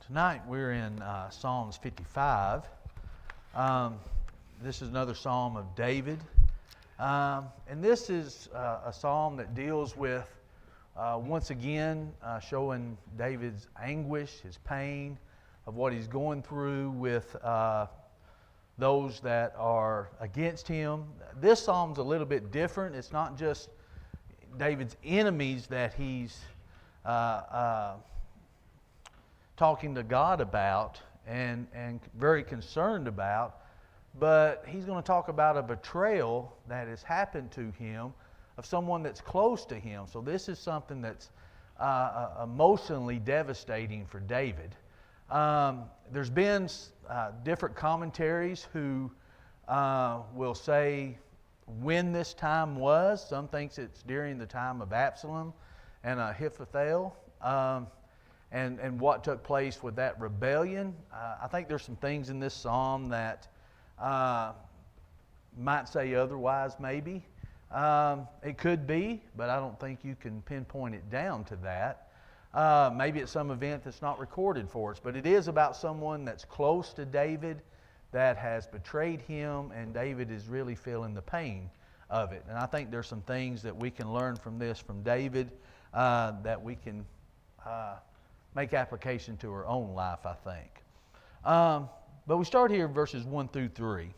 Tonight we're in Psalms 55. This is another psalm of David. And this is a psalm that deals with, once again, showing David's anguish, his pain, of what he's going through with those that are against him. This psalm's a little bit different. It's not just David's enemies that he's talking to God about and very concerned about, but he's going to talk about a betrayal that has happened to him of someone that's close to him. So this is something that's emotionally devastating for David. There's been different commentaries who will say when this time was. Some thinks it's during the time of Absalom and Ahithophel. And what took place with that rebellion. I think there's some things in this psalm that might say otherwise, maybe. It could be, but I don't think you can pinpoint it down to that. Maybe it's some event that's not recorded for us, but it is about someone that's close to David that has betrayed him, and David is really feeling the pain of it. And I think there's some things that we can learn from this, from David, that we can make application to our own life, I think. But we start here in verses 1 through 3.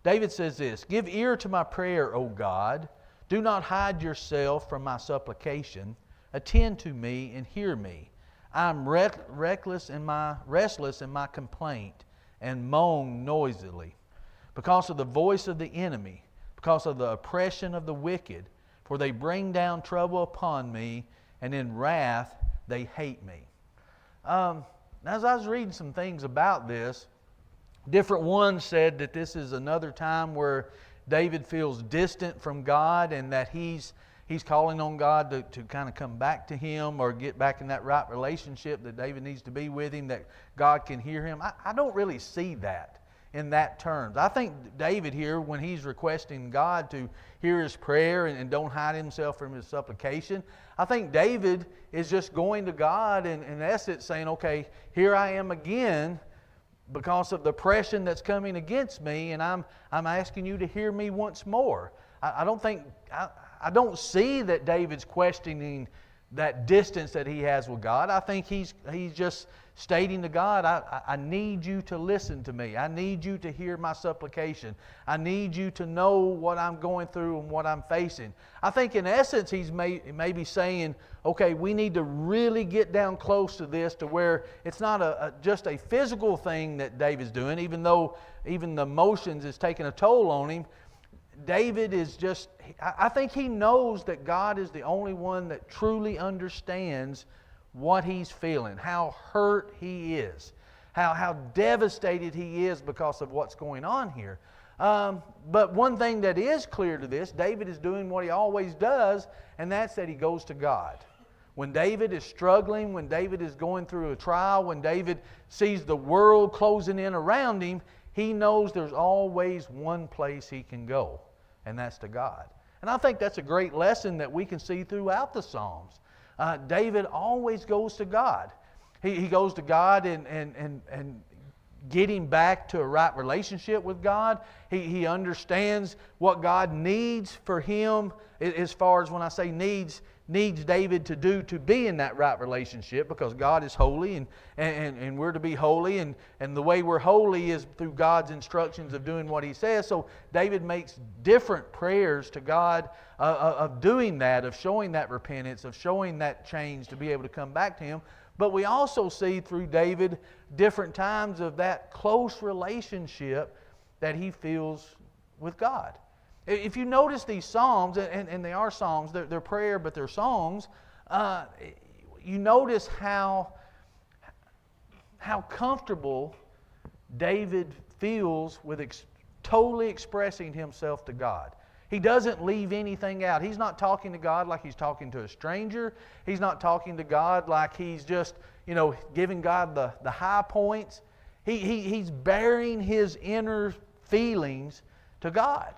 David says this: "Give ear to my prayer, O God. Do not hide yourself from my supplication. Attend to me and hear me. I am restless in my complaint and moan noisily because of the voice of the enemy, because of the oppression of the wicked. For they bring down trouble upon me, and in wrath they hate me." As I was reading some things about this, different ones said that this is another time where David feels distant from God and that he's calling on God to kind of come back to him or get back in that right relationship, that David needs to be with him, that God can hear him. I don't really see that in that terms. I think David here, when he's requesting God to hear his prayer and don't hide himself from his supplication, I think David is just going to God and in essence saying, okay, here I am again because of the oppression that's coming against me, and I'm asking you to hear me once more. I don't see that David's questioning that distance that he has with God. I think he's just stating to God, I need you to listen to me. I need you to hear my supplication. I need you to know what I'm going through and what I'm facing. I think in essence he's maybe saying, okay, we need to really get down close to this, to where it's not just a physical thing that David's doing, even though even the emotions is taking a toll on him. David is just, I think he knows that God is the only one that truly understands what he's feeling, how hurt he is, how devastated he is because of what's going on here. But one thing that is clear to this, David is doing what he always does, and that's that he goes to God. When David is struggling, when David is going through a trial, when David sees the world closing in around him, he knows there's always one place he can go, and that's to God. And I think that's a great lesson that we can see throughout the Psalms. David always goes to God. He goes to God and getting back to a right relationship with God. He understands what God needs for him, as far as when I say needs David to do to be in that right relationship, because God is holy and we're to be holy, and the way we're holy is through God's instructions of doing what he says. So David makes different prayers to God of doing that, of showing that repentance, of showing that change to be able to come back to him. But we also see through David different times of that close relationship that he feels with God. If you notice these psalms, and they are psalms, they're prayer, but they're songs, you notice how comfortable David feels with totally expressing himself to God. He doesn't leave anything out. He's not talking to God like he's talking to a stranger. He's not talking to God like he's just, giving God the high points. He's bearing his inner feelings to God.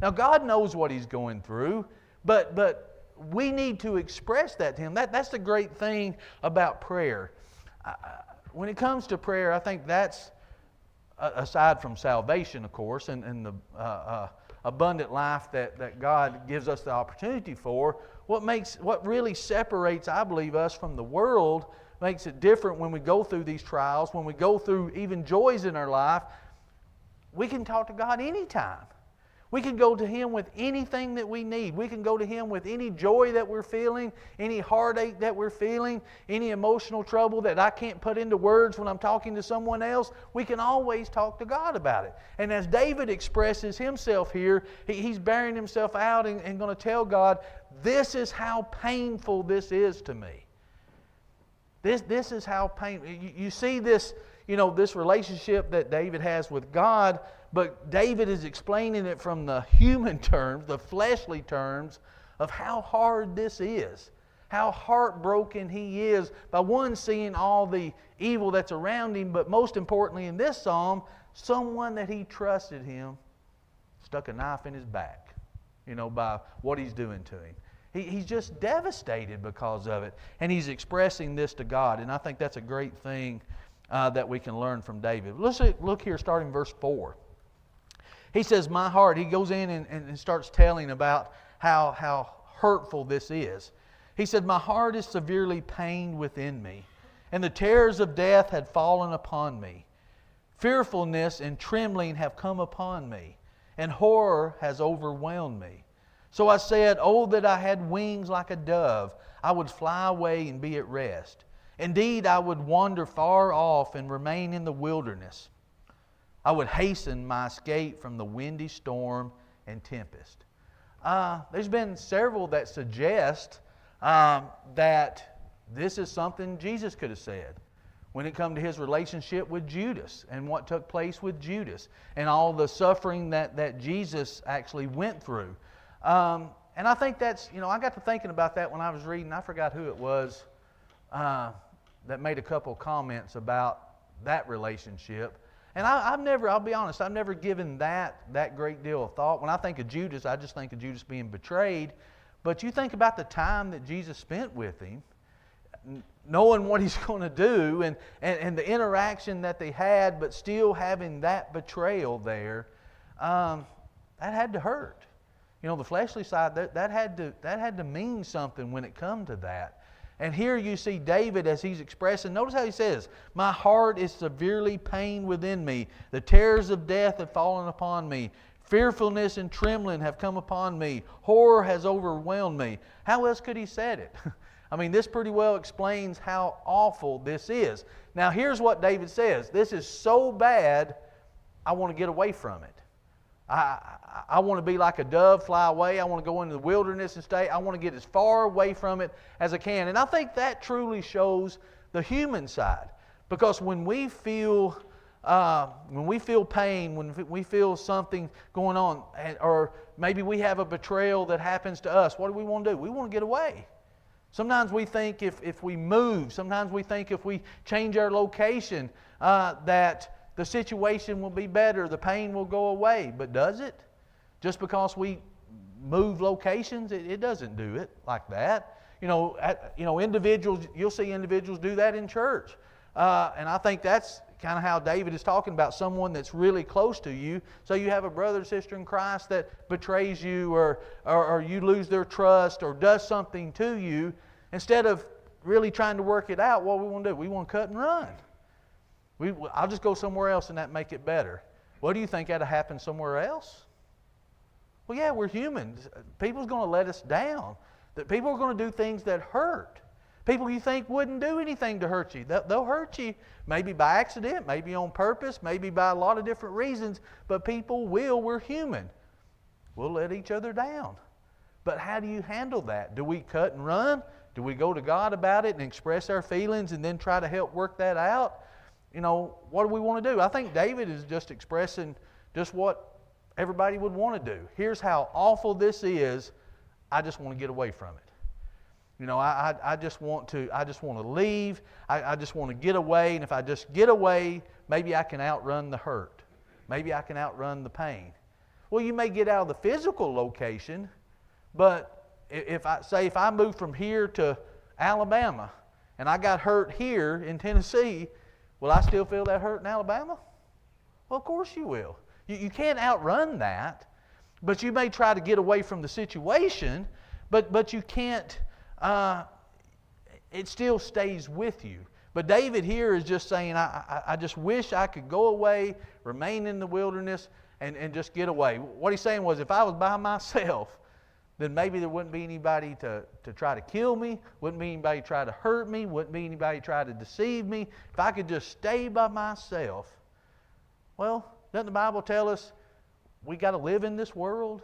Now, God knows what he's going through, but we need to express that to him. That's the great thing about prayer. When it comes to prayer, I think that's, aside from salvation, of course, and the abundant life that God gives us the opportunity for, what really separates, I believe, us from the world, makes it different when we go through these trials, when we go through even joys in our life. We can talk to God anytime. We can go to Him with anything that we need. We can go to Him with any joy that we're feeling, any heartache that we're feeling, any emotional trouble that I can't put into words when I'm talking to someone else. We can always talk to God about it. And as David expresses himself here, he's bearing himself out and going to tell God, this is how painful this is to me. This is how painful. You see this, this relationship that David has with God, but David is explaining it from the human terms, the fleshly terms of how hard this is, how heartbroken he is by one, seeing all the evil that's around him, but most importantly in this psalm, someone that he trusted him stuck a knife in his back, by what he's doing to him. He's just devastated because of it, and he's expressing this to God, and I think that's a great thing that we can learn from David. Let's look here starting verse 4. He says, my heart, he goes in and starts telling about how hurtful this is. He said, my heart is severely pained within me, and the terrors of death had fallen upon me. Fearfulness and trembling have come upon me, and horror has overwhelmed me. So I said, oh, that I had wings like a dove, I would fly away and be at rest. Indeed, I would wander far off and remain in the wilderness. I would hasten my escape from the windy storm and tempest. There's been several that suggest that this is something Jesus could have said when it come to his relationship with Judas and what took place with Judas and all the suffering that Jesus actually went through. And I think that's, I got to thinking about that when I was reading. I forgot who it was that made a couple comments about that relationship. And I'll be honest, I've never given that great deal of thought. When I think of Judas, I just think of Judas being betrayed. But you think about the time that Jesus spent with him, knowing what he's going to do, and the interaction that they had, but still having that betrayal there, that had to hurt. The fleshly side, that had to mean something when it come to that. And here you see David as he's expressing, notice how he says, my heart is severely pained within me. The terrors of death have fallen upon me. Fearfulness and trembling have come upon me. Horror has overwhelmed me. How else could he said it? This pretty well explains how awful this is. Now here's what David says. This is so bad, I want to get away from it. I want to be like a dove, fly away. I want to go into the wilderness and stay. I want to get as far away from it as I can. And I think that truly shows the human side. Because when we feel pain, when we feel something going on, or maybe we have a betrayal that happens to us, what do we want to do? We want to get away. Sometimes we think if we move, sometimes we think if we change our location, that the situation will be better, the pain will go away. But does it? Just because we move locations, it doesn't do it like that. Individuals, you'll see individuals do that in church. And I think that's kind of how David is talking about someone that's really close to you. So you have a brother or sister in Christ that betrays you, or you lose their trust, or does something to you. Instead of really trying to work it out, what we want to do? We want to cut and run. I'll just go somewhere else and that make it better. What do you think ought to happen somewhere else? Well, yeah, we're humans. People's going to let us down. That people are going to do things that hurt. People you think wouldn't do anything to hurt you. They'll hurt you maybe by accident, maybe on purpose, maybe by a lot of different reasons. But people will. We're human. We'll let each other down. But how do you handle that? Do we cut and run? Do we go to God about it and express our feelings and then try to help work that out? What do we want to do? I think David is just expressing just what everybody would want to do. Here's how awful this is. I just want to get away from it. I just want to leave. I just want to get away. And if I just get away, maybe I can outrun the hurt. Maybe I can outrun the pain. Well, you may get out of the physical location, but if I move from here to Alabama, and I got hurt here in Tennessee, will I still feel that hurt in Alabama? Well, of course you will. You can't outrun that, but you may try to get away from the situation, but you can't, it still stays with you. But David here is just saying, I just wish I could go away, remain in the wilderness, and just get away. What he's saying was, if I was by myself, then maybe there wouldn't be anybody to try to kill me, wouldn't be anybody try to hurt me, wouldn't be anybody try to deceive me. If I could just stay by myself. Well, doesn't the Bible tell us we got to live in this world?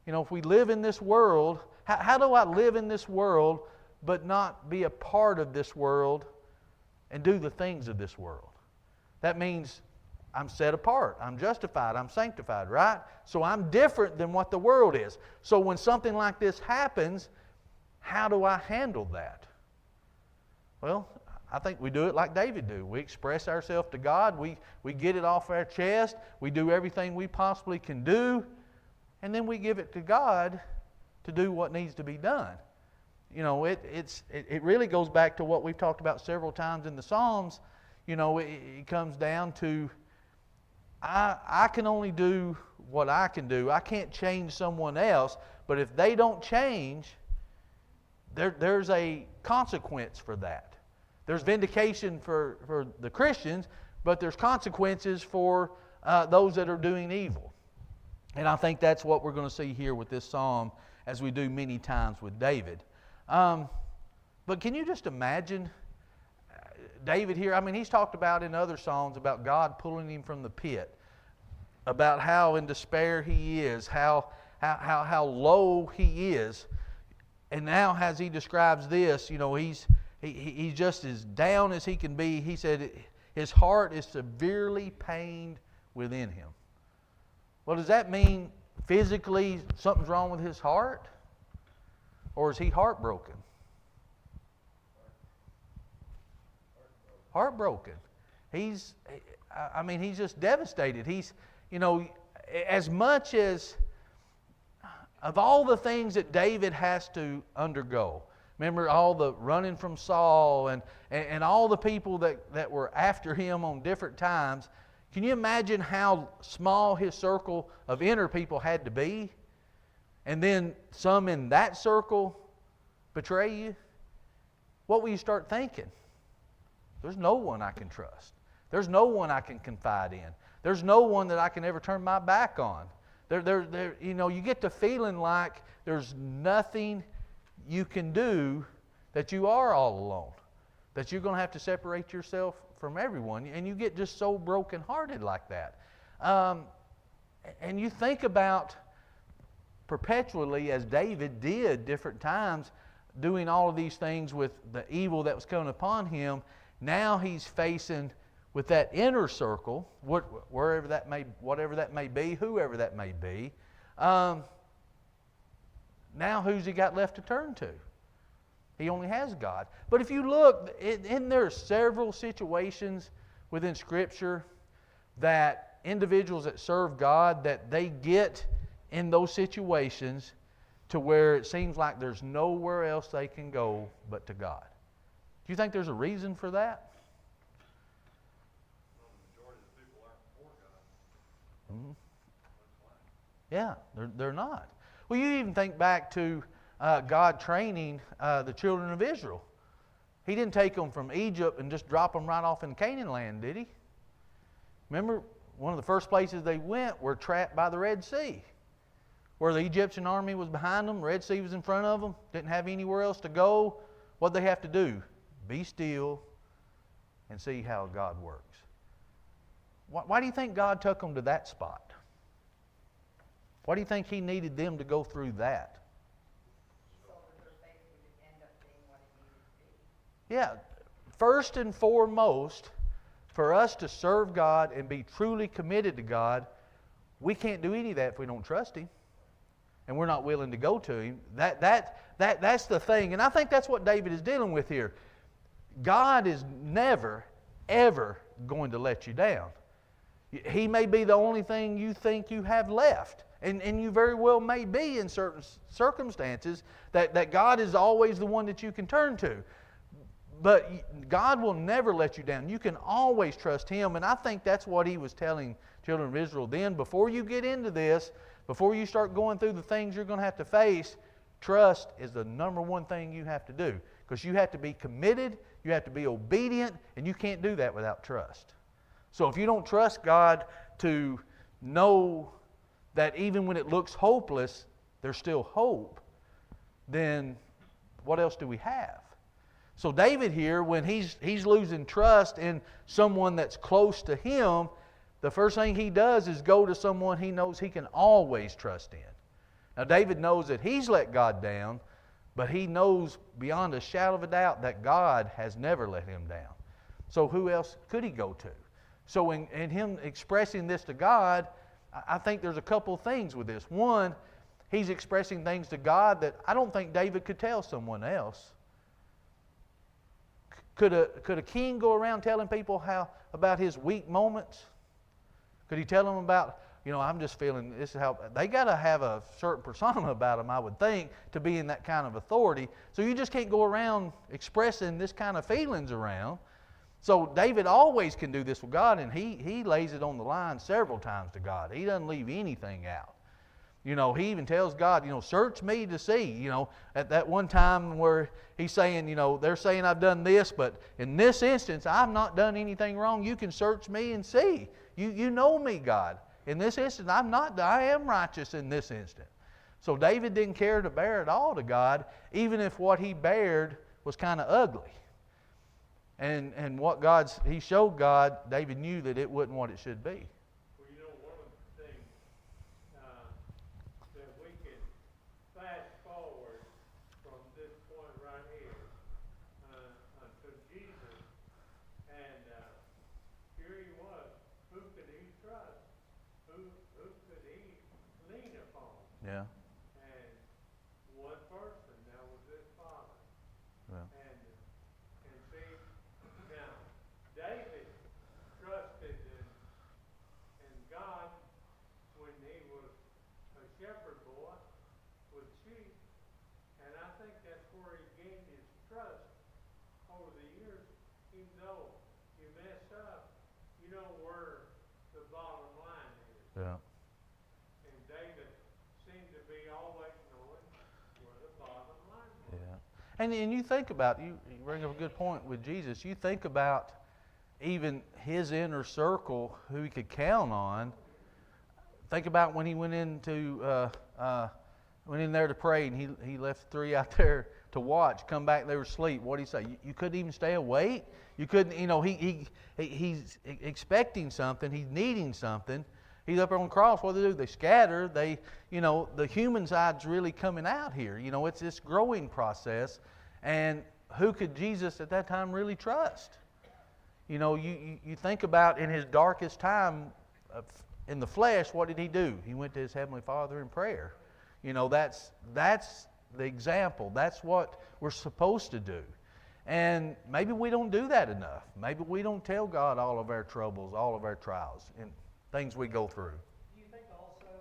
You know, if we live in this world, how do I live in this world but not be a part of this world and do the things of this world? That means I'm set apart, I'm justified, I'm sanctified, right? So I'm different than what the world is. So when something like this happens, how do I handle that? Well, I think we do it like David do. We express ourselves to God, we get it off our chest, we do everything we possibly can do, and then we give it to God to do what needs to be done. You know, it really goes back to what we've talked about several times in the Psalms. You know, it comes down to, I can only do what I can do. I can't change someone else, but if they don't change, there's a consequence for that. There's vindication for the Christians, but there's consequences for those that are doing evil. And I think that's what we're going to see here with this psalm, as we do many times with David. But can you just imagine David here? I mean, he's talked about in other songs about God pulling him from the pit, about how in despair he is, how low he is. And now as he describes this, you know, he's just as down as he can be. He said his heart is severely pained within him. Well, does that mean physically something's wrong with his heart? Or is he heartbroken? Heartbroken. He's just devastated. He's, you know, as much as of all the things that David has to undergo. Remember all the running from Saul and all the people that were after him on different times. Can you imagine how small his circle of inner people had to be? And then some in that circle betray you? What will you start thinking? There's no one I can trust. There's no one I can confide in. There's no one that I can ever turn my back on. You know, you get to feeling like there's nothing you can do, that you are all alone, that you're going to have to separate yourself from everyone, and you get just so brokenhearted like that. And you think about perpetually, as David did different times, doing all of these things with the evil that was coming upon him. Now he's facing with that inner circle, whatever that may be, whoever that may be. Now who's he got left to turn to? He only has God. But if you look, there are several situations within Scripture that individuals that serve God, that they get in those situations to where it seems like there's nowhere else they can go but to God. Do you think there's a reason for that? Mm-hmm. Yeah, they're not. Well, you even think back to God training the children of Israel. He didn't take them from Egypt and just drop them right off in Canaan land, did he? Remember, one of the first places they went were trapped by the Red Sea, where the Egyptian army was behind them, Red Sea was in front of them, didn't have anywhere else to go. What'd they have to do? Be still and see how God works. Why do you think God took them to that spot? Why do you think He needed them to go through that? So that their faith would end up being what it needed to be. Yeah, first and foremost, for us to serve God and be truly committed to God, we can't do any of that if we don't trust Him, and we're not willing to go to Him. That's the thing, and I think that's what David is dealing with here. God is never, ever going to let you down. He may be the only thing you think you have left. And you very well may be in certain circumstances that God is always the one that you can turn to. But God will never let you down. You can always trust Him. And I think that's what He was telling children of Israel then. Before you get into this, before you start going through the things you're going to have to face, trust is the number one thing you have to do. Because you have to be committed, you have to be obedient, and you can't do that without trust. So if you don't trust God to know that even when it looks hopeless, there's still hope, then what else do we have? So David here, when he's losing trust in someone that's close to him, the first thing he does is go to someone he knows he can always trust in. Now David knows that he's let God down, but he knows beyond a shadow of a doubt that God has never let him down. So who else could he go to? So in him expressing this to God, I think there's a couple things with this. One, he's expressing things to God that I don't think David could tell someone else. Could a king go around telling people about his weak moments? Could he tell them about, I'm just feeling this is how they got to have a certain persona about them, I would think, to be in that kind of authority. So you just can't go around expressing this kind of feelings around. So David always can do this with God, and he lays it on the line several times to God. He doesn't leave anything out. He even tells God, search me to see. At that one time where he's saying, they're saying I've done this, but in this instance, I've not done anything wrong. You can search me and see. You know me, God. In this instance, I am righteous in this instant. So David didn't care to bear it all to God, even if what he bared was kind of ugly. And what he showed God, David knew that it wasn't what it should be. Well, one of the things that we can fast forward from this point right here to Jesus, and here he was. Who could he trust? Who could he lean upon? Yeah. And one person, that was his father. Yeah. And see, now, David trusted in God when he was a shepherd boy with sheep, and I think that's where he gained his trust over the years. Even though you mess up, you know where the bottom line is. Yeah. And David seemed to be always knowing where the bottom line was. Yeah. And you think about, you bring up a good point with Jesus. You think about even his inner circle, who he could count on. Think about when he went in there to pray, and he left 3 out there to watch. Come back, they were asleep. What did he say? You couldn't even stay awake. You couldn't. He's expecting something. He's needing something. He's up on the cross. What do? They scatter. The human side's really coming out here. It's this growing process. And who could Jesus at that time really trust? You think about in his darkest time in the flesh, what did he do? He went to his Heavenly Father in prayer. That's the example. That's what we're supposed to do. And maybe we don't do that enough. Maybe we don't tell God all of our troubles, all of our trials, and things we go through. Do you think also,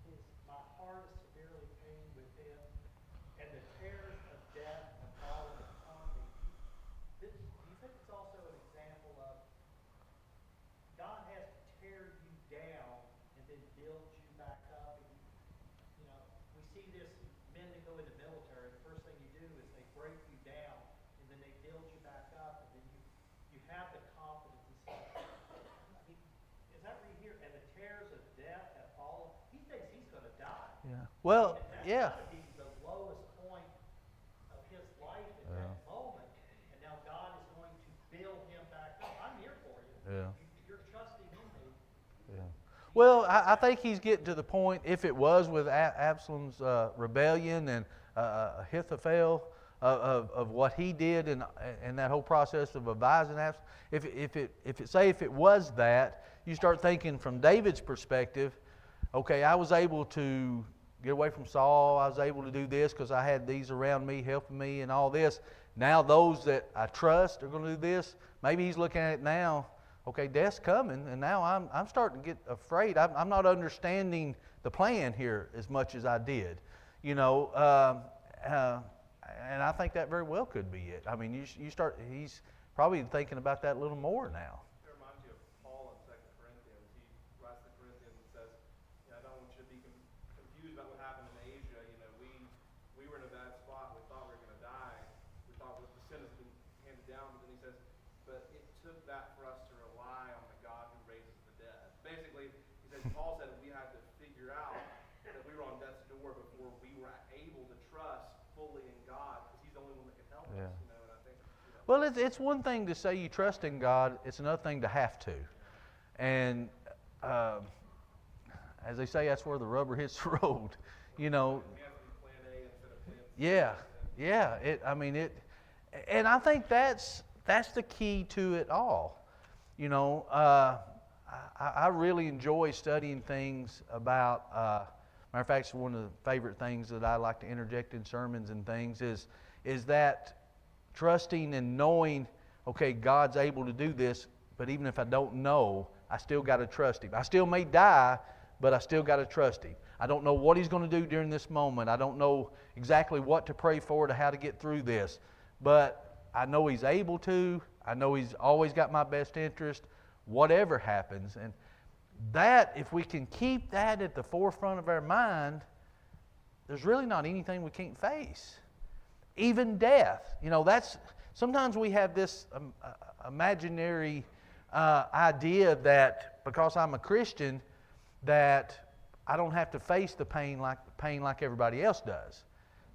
is my heart is severely pained within, and the terrors of death have fallen upon me? Do you think it's also an example of God has to tear you down and then build you back up? And we see this, men that go in the military, the first thing you do is they break you down, and then they build you back up, and then you have the confidence and stuff. Is that what you hear? And the terrors of death have fallen. He thinks he's going to die. Yeah. Well, And that's yeah. got to be the lowest point of his life at that moment. And now God is going to build him back up. I'm here for you. Yeah. You're trusting in me. Yeah. Well, I think he's getting to the point, if it was with Absalom's rebellion and Ahithophel, of what he did and that whole process of advising Absalom, if it was that, you start thinking from David's perspective, okay, I was able to get away from Saul, I was able to do this because I had these around me helping me and all this. Now those that I trust are going to do this. Maybe he's looking at it now, okay, death's coming, and now I'm starting to get afraid. I'm not understanding the plan here as much as I did. And I think that very well could be it. I mean, he's probably thinking about that a little more now. It reminds you of Paul in 2 Corinthians. He writes to the Corinthians and says, I don't want you to be confused about what happened in Asia. We were in a bad spot. We thought we were going to die. We thought the sin has been handed down. But then he says, but it took that for us to rely on the God who raises the dead. Basically, he says, Paul said we had to figure out that we were on death's door before we were able to trust fully in God, because he's the only one that can help us. And I think, Well, it's one thing to say you trust in God. It's another thing to have to. And as they say, that's where the rubber hits the road. You know. we have to do plan A instead of plan C. Yeah. And I think that's the key to it all. You know, I really enjoy studying things about. Matter of fact, it's one of the favorite things that I like to interject in sermons and things is that trusting and knowing, okay, God's able to do this, but even if I don't know, I still got to trust Him. I still may die, but I still got to trust Him. I don't know what He's going to do during this moment. I don't know exactly what to pray for to how to get through this, but I know He's able to. I know He's always got my best interest, whatever happens. And that, if we can keep that at the forefront of our mind, there's really not anything we can't face. Even death. You know, sometimes we have this imaginary idea that because I'm a Christian, that I don't have to face the pain like everybody else does.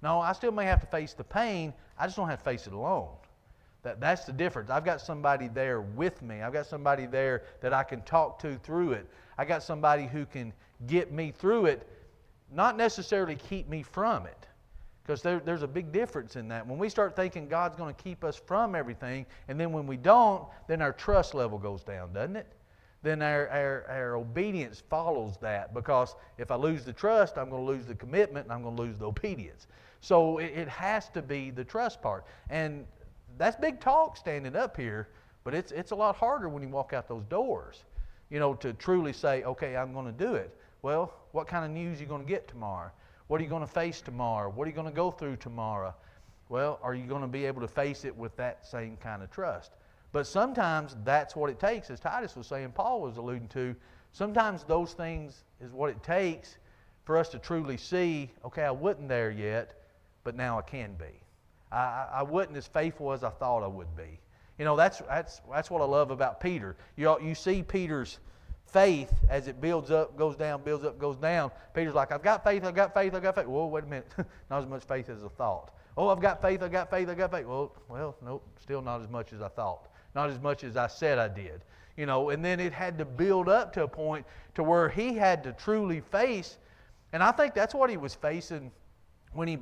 No, I still may have to face the pain. I just don't have to face it alone. That's the difference. I've got somebody there with me. I've got somebody there that I can talk to through it. I got somebody who can get me through it, not necessarily keep me from it. Because there's a big difference in that. When we start thinking God's going to keep us from everything, and then when we don't, then our trust level goes down, doesn't it? Then our obedience follows that. Because if I lose the trust, I'm going to lose the commitment, and I'm going to lose the obedience. So it has to be the trust part. And that's big talk standing up here, but it's a lot harder when you walk out those doors, you know, to truly say, okay, I'm going to do it. Well, what kind of news are you going to get tomorrow? What are you going to face tomorrow? What are you going to go through tomorrow? Well, are you going to be able to face it with that same kind of trust? But sometimes that's what it takes, as Titus was saying, Paul was alluding to. Sometimes those things is what it takes for us to truly see, okay, I wasn't there yet, but now I can be. I wasn't as faithful as I thought I would be. You know, that's what I love about Peter. You see Peter's faith as it builds up, goes down, builds up, goes down. Peter's like, I've got faith, I've got faith, I've got faith. Whoa, wait a minute. Not as much faith as I thought. Oh, I've got faith, I've got faith, I've got faith. Well, nope, still not as much as I thought. Not as much as I said I did. You know, and then it had to build up to a point to where he had to truly face, and I think that's what he was facing when he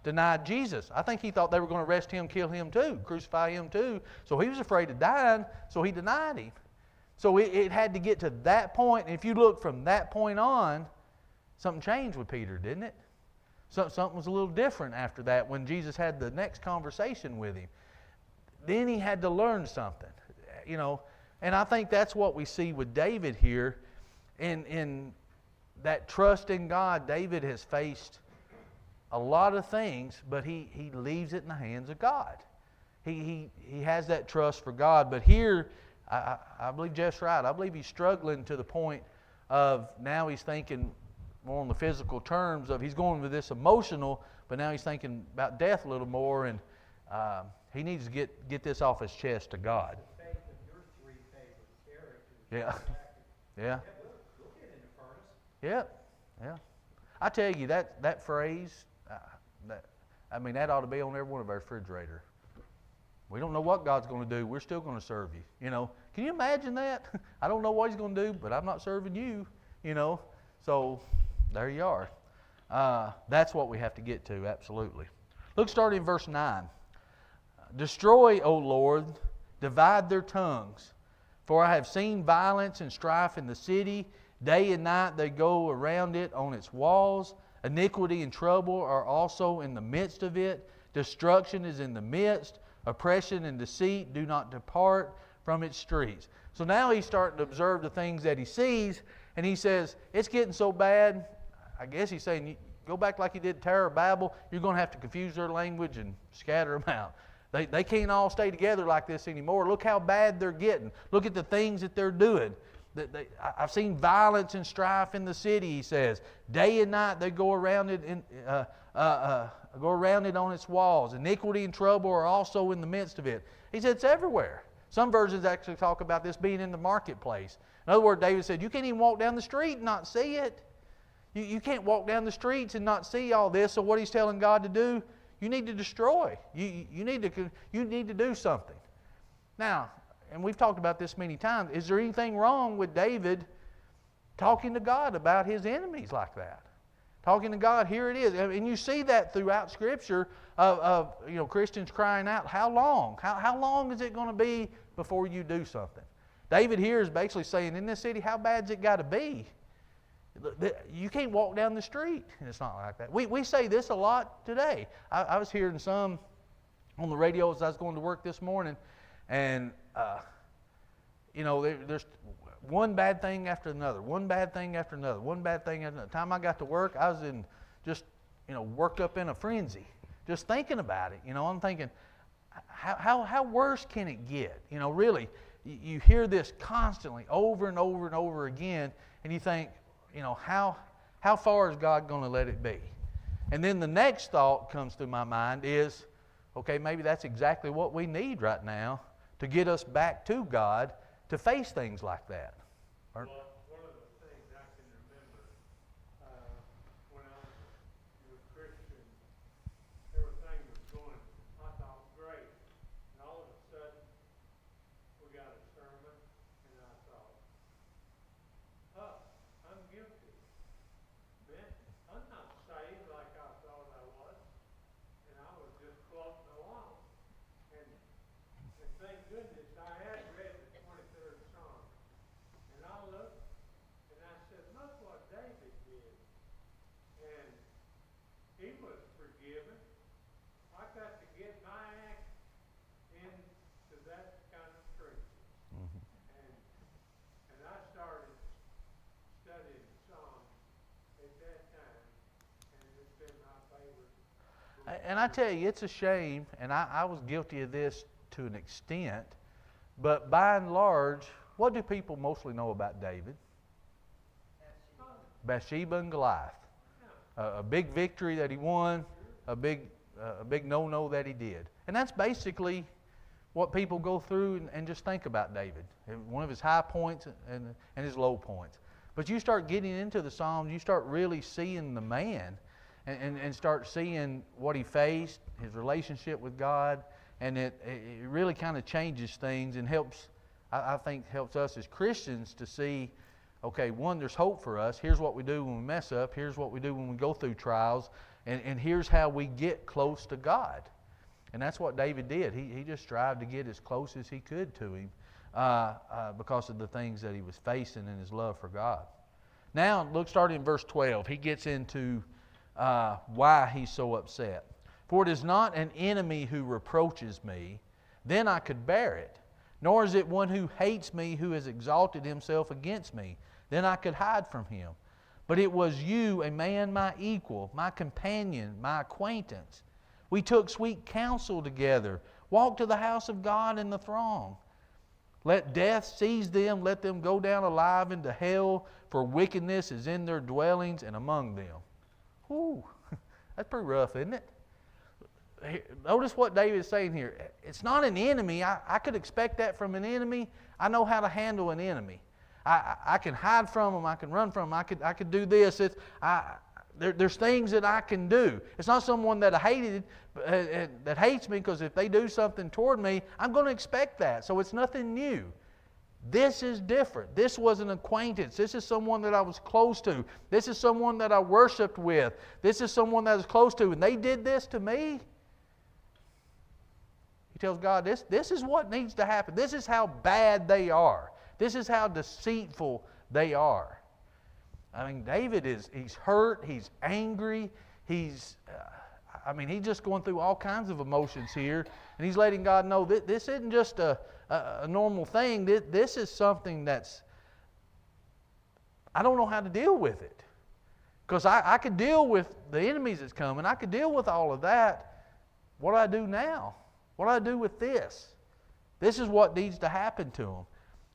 denied Jesus. I think he thought they were going to arrest him, kill him too, crucify him too. So he was afraid of dying, so he denied him. So it had to get to that point. And if you look from that point on, something changed with Peter, didn't it? Something was a little different after that when Jesus had the next conversation with him. Then he had to learn something, you know. And I think that's what we see with David here. In that trust in God, David has faced a lot of things, but he leaves it in the hands of God. He has that trust for God. But here, I believe Jeff's right. I believe he's struggling to the point of now he's thinking more on the physical terms of he's going with this emotional, but now he's thinking about death a little more, and he needs to get this off his chest to God. The faith of your three favorite characters. Yeah. Yeah, we'll get in the furnace. Yeah. I tell you, that phrase, that ought to be on every one of our refrigerator. We don't know what God's going to do. We're still going to serve you. You know, can you imagine that? I don't know what He's going to do, but I'm not serving you. You know, so there you are. That's what we have to get to. Absolutely. Look, starting in verse 9. Destroy, O Lord, divide their tongues. For I have seen violence and strife in the city. Day and night they go around it on its walls. Iniquity and trouble are also in the midst of it. Destruction is in the midst. Oppression and deceit do not depart from its streets. So now he's starting to observe the things that he sees, and he says, it's getting so bad. I guess he's saying, go back like he did Tower of Babel, you're going to have to confuse their language and scatter them out. They can't all stay together like this anymore. Look how bad they're getting. Look at the things that they're doing. I've seen violence and strife in the city, he says. Day and night they go around it on its walls. Iniquity and trouble are also in the midst of it. He said it's everywhere. Some versions actually talk about this being in the marketplace. In other words, David said, you can't even walk down the street and not see it. You can't walk down the streets and not see all this. So what he's telling God to do, you need to destroy. You need to do something. Now, and we've talked about this many times, is there anything wrong with David talking to God about his enemies like that? Talking to God, here it is. And you see that throughout Scripture of Christians crying out, how long? How long is it going to be before you do something? David here is basically saying, in this city, how bad's it got to be? You can't walk down the street, and it's not like that. We say this a lot today. I was hearing some on the radio as I was going to work this morning, and there's one bad thing after another, one bad thing after another, one bad thing after another. The time I got to work, I was in just worked up in a frenzy, just thinking about it. I'm thinking, how worse can it get? Really, you hear this constantly over and over and over again, and you think, how far is God going to let it be? And then the next thought comes to my mind is, okay, maybe that's exactly what we need right now to get us back to God to face things like that. Well, one of the things I can remember when I was a Christian, everything was going, I thought, great. And all of a sudden, we got a sermon, and I thought, I'm guilty. Man, I'm not saved like I thought I was. And I was just floating along. And thank goodness I had read the 23rd Psalm. And I looked, and I said, look what David did. And he was forgiven. I got to get my act into that kind of treatment. And I started studying Psalms at that time, and it's been my favorite. And I tell you, it's a shame, and I was guilty of this to an extent, but by and large, what do people mostly know about David? Bathsheba and Goliath. A big victory that he won, a big no-no that he did. And that's basically what people go through and just think about David. One of his high points and his low points. But you start getting into the Psalms, you start really seeing the man and start seeing what he faced, his relationship with God, and it really kind of changes things and helps, I think, helps us as Christians to see, okay, one, there's hope for us. Here's what we do when we mess up. Here's what we do when we go through trials. And here's how we get close to God. And that's what David did. He just strived to get as close as he could to him because of the things that he was facing in his love for God. Now, look, starting in verse 12, he gets into why he's so upset. For it is not an enemy who reproaches me, then I could bear it. Nor is it one who hates me who has exalted himself against me, then I could hide from him. But it was you, a man my equal, my companion, my acquaintance. We took sweet counsel together, walked to the house of God in the throng. Let death seize them, let them go down alive into hell, for wickedness is in their dwellings and among them. Whew, that's pretty rough, isn't it? Notice what David is saying here. It's not an enemy. I could expect that from an enemy. I know how to handle an enemy. I can hide from them. I can run from them. I could do this. There's things that I can do. It's not someone that I hated, that hates me, because if they do something toward me, I'm going to expect that. So it's nothing new. This is different. This was an acquaintance. This is someone that I was close to. This is someone that I worshiped with. This is someone that I was close to, and they did this to me. He tells God, this is what needs to happen. This is how bad they are. This is how deceitful they are. I mean, David he's hurt, he's angry, he's just going through all kinds of emotions here, and he's letting God know that this isn't just a normal thing. This is something that's, I don't know how to deal with it. Because I could deal with the enemies that's coming. I could deal with all of that. What do I do now? What do I do with this? This is what needs to happen to him.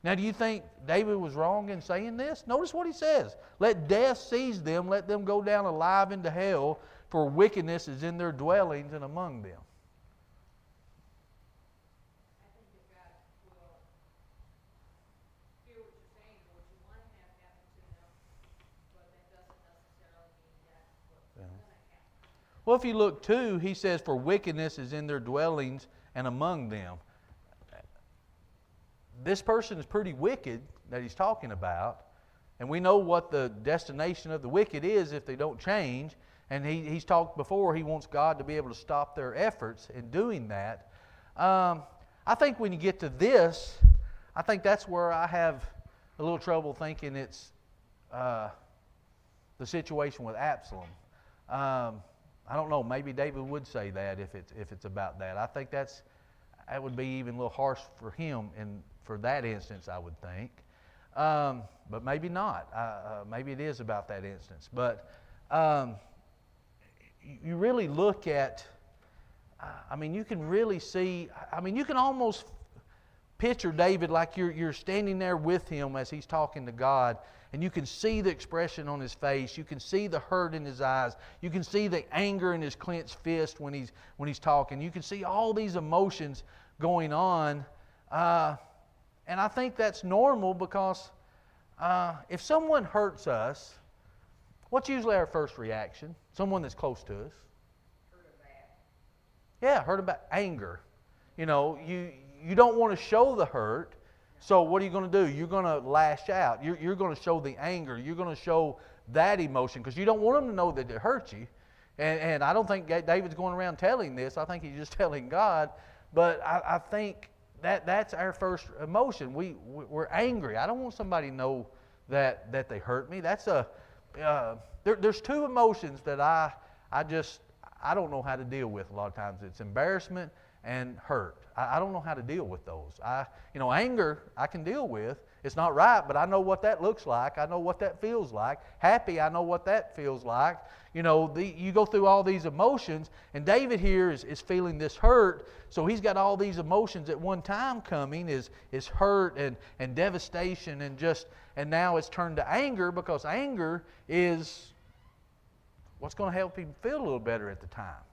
Now, do you think David was wrong in saying this? Notice what he says. Let death seize them. Let them go down alive into hell, for wickedness is in their dwellings and among them. I think that God will hear what you're saying or what you want to have happen to them, but that doesn't necessarily mean that's what's going to happen. Well, if you look too, he says, for wickedness is in their dwellings and among them. This person is pretty wicked that he's talking about. And we know what the destination of the wicked is if they don't change. And he's talked before, he wants God to be able to stop their efforts in doing that. I think when you get to this, I think that's where I have a little trouble thinking it's the situation with Absalom. I don't know, maybe David would say that if it's about that. I think that would be even a little harsh for him and for that instance, I would think. But maybe not. Maybe it is about that instance. But you really look at, you can really see, you can almost picture David like you're standing there with him as he's talking to God, and you can see the expression on his face. You can see the hurt in his eyes. You can see the anger in his clenched fist when he's talking. You can see all these emotions going on. And I think that's normal because if someone hurts us, what's usually our first reaction? Someone that's close to us. Hurt them bad. Yeah, hurt about anger. You don't want to show the hurt, so what are you going to do? You're going to lash out. You're going to show the anger. You're going to show that emotion because you don't want them to know that it hurt you. And I don't think David's going around telling this. I think he's just telling God. But I think that's our first emotion. We're angry. I don't want somebody to know that they hurt me. That's there's two emotions that I don't know how to deal with a lot of times. It's embarrassment and hurt. I don't know how to deal with those. Anger I can deal with. It's not right, but I know what that looks like. I know what that feels like. Happy, I know what that feels like. You go through all these emotions, and David here is feeling this hurt, so he's got all these emotions at one time coming, is hurt and devastation, and now it's turned to anger, because anger is what's going to help him feel a little better at the time.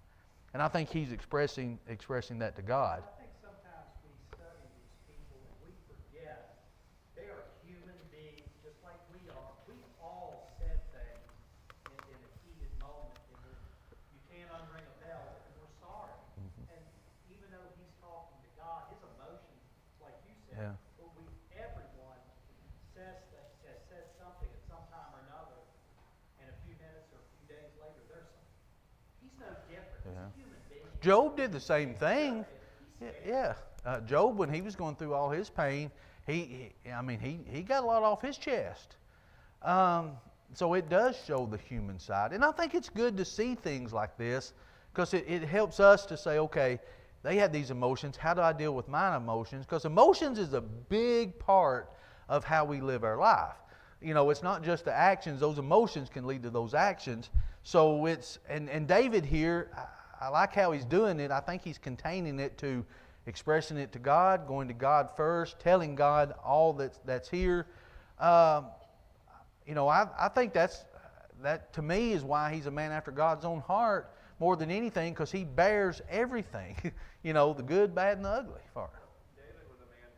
And I think he's expressing that to God. I think sometimes we study these people and we forget they are human beings just like we are. We've all said things in a heated moment in which you can't unring a bell and we're sorry. And even though he's talking to God, his emotions, like you said, Yeah. but everyone has said something at some time or another, and a few minutes or a few days later, he's no different. He's Yeah. a human being. Job did the same thing. Yeah. Job, when he was going through all his pain, he got a lot off his chest. So it does show the human side. And I think it's good to see things like this because it helps us to say, okay, they had these emotions. How do I deal with my emotions? Because emotions is a big part of how we live our life. It's not just the actions. Those emotions can lead to those actions. So and David here, I like how he's doing it. I think he's containing it to expressing it to God, going to God first, telling God all that's here. I think that to me is why he's a man after God's own heart more than anything, because he bears everything, the good, bad, and the ugly for it. David was a man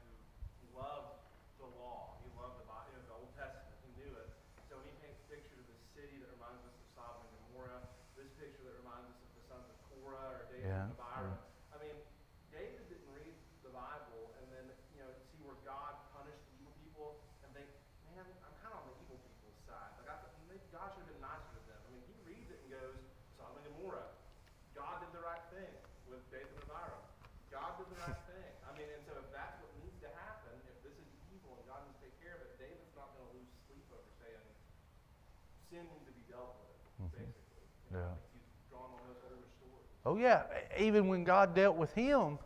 who loved the law. He loved the Old Testament. He knew it. So he paints pictures of the city that reminds us of Sodom and Gomorrah. This picture that reminds us of the sons of Korah or David and Abiram. David didn't read the Bible and then see where God punished the evil people and think, man, I'm kind of on the evil people's side. Maybe God should have been nicer to them. He reads it and goes, Sodom and Gomorrah. God did the right thing with David and Abiram. God did the right thing. And so if that's what needs to happen, if this is evil and God needs to take care of it, David's not going to lose sleep over saying sin needs to be dealt with, basically. Yeah. He's drawn on those older stories. Oh yeah, even when God dealt with him,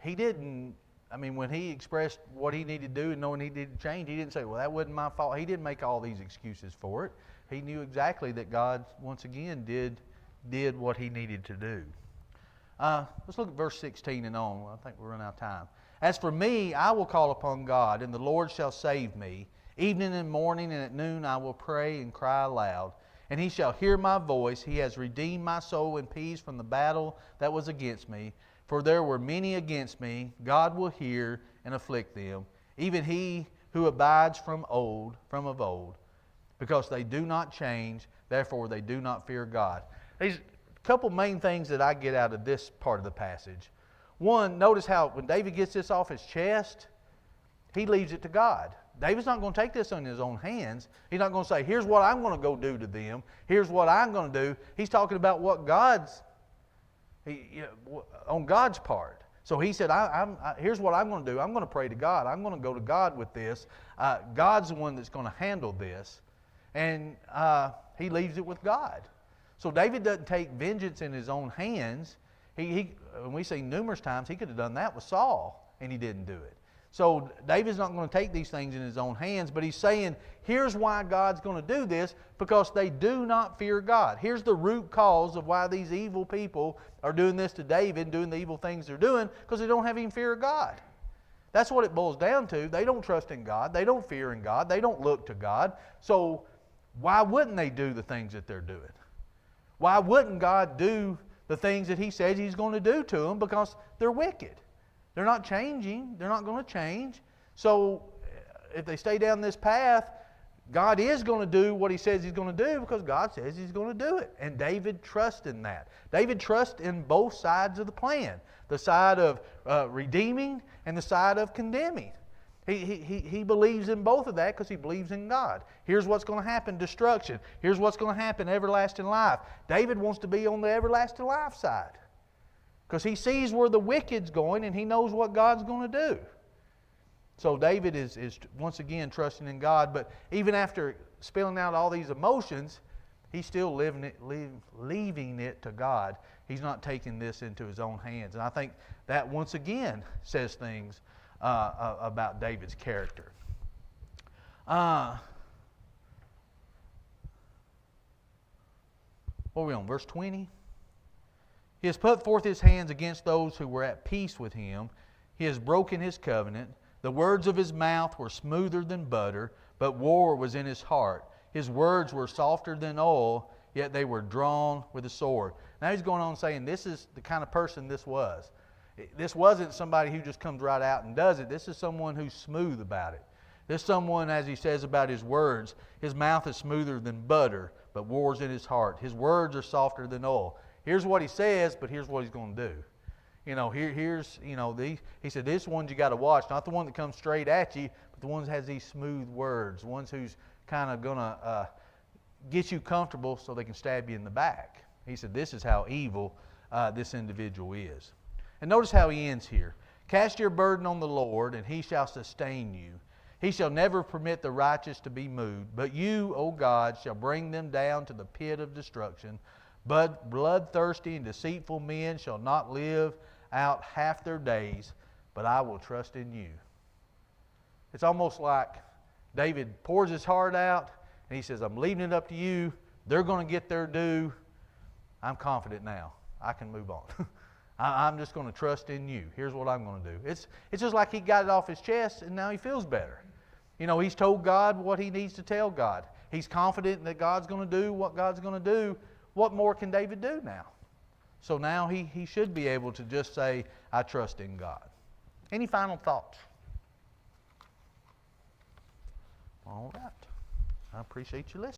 he didn't I mean, when he expressed what he needed to do and knowing he needed to change, he didn't say, well, that wasn't my fault. He didn't make all these excuses for it. He knew exactly that God, once again, did what he needed to do. Let's look at verse 16 and on. I think we're running out of time. As for me, I will call upon God, and the Lord shall save me. Evening and morning and at noon I will pray and cry aloud. And he shall hear my voice. He has redeemed my soul in peace from the battle that was against me. For there were many against me. God will hear and afflict them. Even he who abides from of old. Because they do not change, therefore they do not fear God. There's a couple main things that I get out of this part of the passage. One, notice how when David gets this off his chest, he leaves it to God. David's not going to take this in his own hands. He's not going to say, here's what I'm going to go do to them. Here's what I'm going to do. He's talking about what on God's part. So he said, here's what I'm going to do. I'm going to pray to God. I'm going to go to God with this. God's the one that's going to handle this. And he leaves it with God. So David doesn't take vengeance in his own hands. When we say numerous times, he could have done that with Saul, and he didn't do it. So David's not going to take these things in his own hands, but he's saying, here's why God's going to do this, because they do not fear God. Here's the root cause of why these evil people are doing this to David, doing the evil things they're doing, because they don't have any fear of God. That's what it boils down to. They don't trust in God. They don't fear in God. They don't look to God. So why wouldn't they do the things that they're doing? Why wouldn't God do the things that he says he's going to do to them? Because they're wicked. They're not changing. They're not going to change. So if they stay down this path, God is going to do what he says he's going to do because God says he's going to do it. And David trusts in that. David trusts in both sides of the plan. The side of redeeming and the side of condemning. He believes in both of that because he believes in God. Here's what's going to happen, destruction. Here's what's going to happen, everlasting life. David wants to be on the everlasting life side because he sees where the wicked's going and he knows what God's going to do. So David is once again trusting in God, but even after spilling out all these emotions, he's still leaving it to God. He's not taking this into his own hands. And I think that once again says things about David's character. What are we on? Verse 20? He has put forth his hands against those who were at peace with him. He has broken his covenant. The words of his mouth were smoother than butter, but war was in his heart. His words were softer than oil, yet they were drawn with a sword. Now he's going on saying this is the kind of person this was. This wasn't somebody who just comes right out and does it. This is someone who's smooth about it. This is someone, as he says about his words, his mouth is smoother than butter, but war's in his heart. His words are softer than oil. Here's what he says, but here's what he's going to do. You know, he said, this one's you got to watch, not the one that comes straight at you, but the one that has these smooth words, the ones who's kind of going to get you comfortable so they can stab you in the back. He said, this is how evil this individual is. And notice how he ends here. Cast your burden on the Lord, and he shall sustain you. He shall never permit the righteous to be moved, but you, O God, shall bring them down to the pit of destruction. But bloodthirsty and deceitful men shall not live out half their days, but I will trust in you. It's almost like David pours his heart out, and he says, I'm leaving it up to you. They're going to get their due. I'm confident now. I can move on. I'm just going to trust in you. Here's what I'm going to do. It's just like he got it off his chest, and now he feels better. You know, he's told God what he needs to tell God. He's confident that God's going to do what God's going to do. What more can David do now? So now he should be able to just say, I trust in God. Any final thoughts? All right. I appreciate you listening.